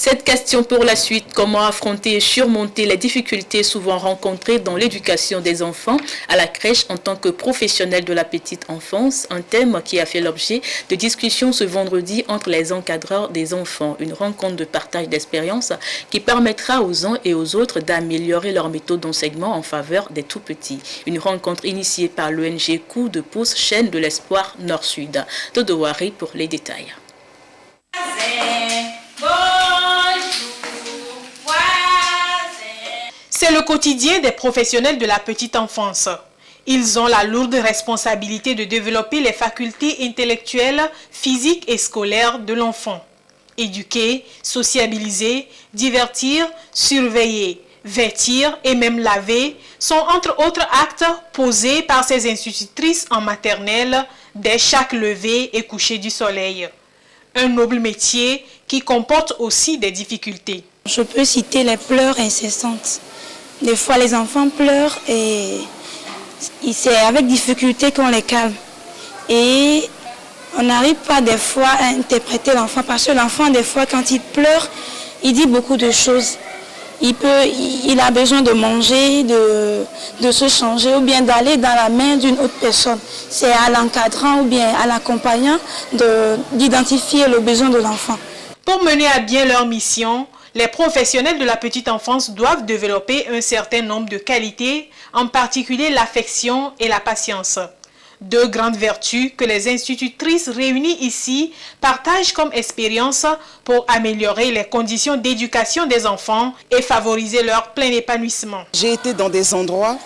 Cette question pour la suite, comment affronter et surmonter les difficultés souvent rencontrées dans l'éducation des enfants à la crèche en tant que professionnel de la petite enfance, un thème qui a fait l'objet de discussions ce vendredi entre les encadreurs des enfants, une rencontre de partage d'expériences qui permettra aux uns et aux autres d'améliorer leur méthode d'enseignement en faveur des tout-petits. Une rencontre initiée par l'ONG Coup de pouce, chaîne de l'espoir Nord-Sud. Dodowari pour les détails. C'est le quotidien des professionnels de la petite enfance. Ils ont la lourde responsabilité de développer les facultés intellectuelles, physiques et scolaires de l'enfant. Éduquer, sociabiliser, divertir, surveiller, vêtir et même laver sont entre autres actes posés par ces institutrices en maternelle dès chaque lever et coucher du soleil. Un noble métier qui comporte aussi des difficultés. Je peux citer les pleurs incessantes. Des fois, les enfants pleurent et c'est avec difficulté qu'on les calme. Et on n'arrive pas des fois à interpréter l'enfant parce que l'enfant, des fois, quand il pleure, il dit beaucoup de choses. Il a besoin de manger, de se changer ou bien d'aller dans la main d'une autre personne. C'est à l'encadrant ou bien à l'accompagnant d'identifier le besoin de l'enfant. Pour mener à bien leur mission, les professionnels de la petite enfance doivent développer un certain nombre de qualités, en particulier l'affection et la patience. Deux grandes vertus que les institutrices réunies ici partagent comme expérience pour améliorer les conditions d'éducation des enfants et favoriser leur plein épanouissement. J'ai été dans des endroits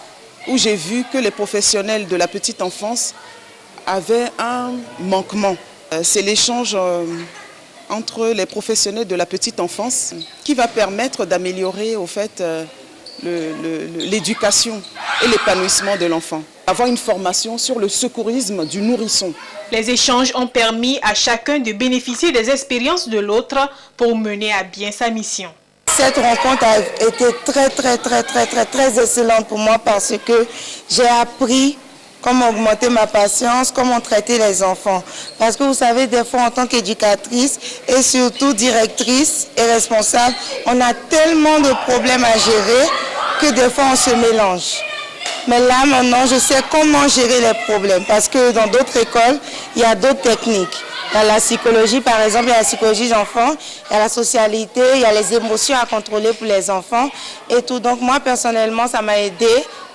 où j'ai vu que les professionnels de la petite enfance avaient un manquement. C'est l'échange entre les professionnels de la petite enfance qui va permettre d'améliorer au fait l'éducation et l'épanouissement de l'enfant. Avoir une formation sur le secourisme du nourrisson. Les échanges ont permis à chacun de bénéficier des expériences de l'autre pour mener à bien sa mission. Cette rencontre a été très excellente pour moi parce que j'ai appris comment augmenter ma patience, comment traiter les enfants. Parce que vous savez, des fois en tant qu'éducatrice et surtout directrice et responsable, on a tellement de problèmes à gérer que des fois on se mélange. Mais là maintenant, je sais comment gérer les problèmes parce que dans d'autres écoles, il y a d'autres techniques. Dans la psychologie, par exemple, il y a la psychologie d'enfants, il y a la socialité, il y a les émotions à contrôler pour les enfants et tout. Donc moi, personnellement, ça m'a aidé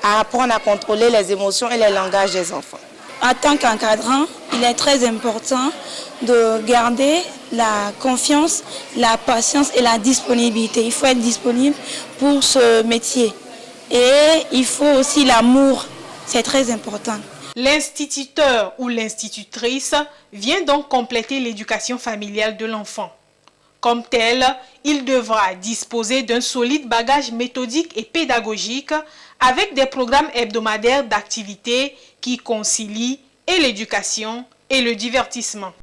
à apprendre à contrôler les émotions et les langages des enfants. En tant qu'encadrant, il est très important de garder la confiance, la patience et la disponibilité. Il faut être disponible pour ce métier. Et il faut aussi l'amour, c'est très important. L'instituteur ou l'institutrice vient donc compléter l'éducation familiale de l'enfant. Comme tel, il devra disposer d'un solide bagage méthodique et pédagogique avec des programmes hebdomadaires d'activités qui concilient et l'éducation et le divertissement.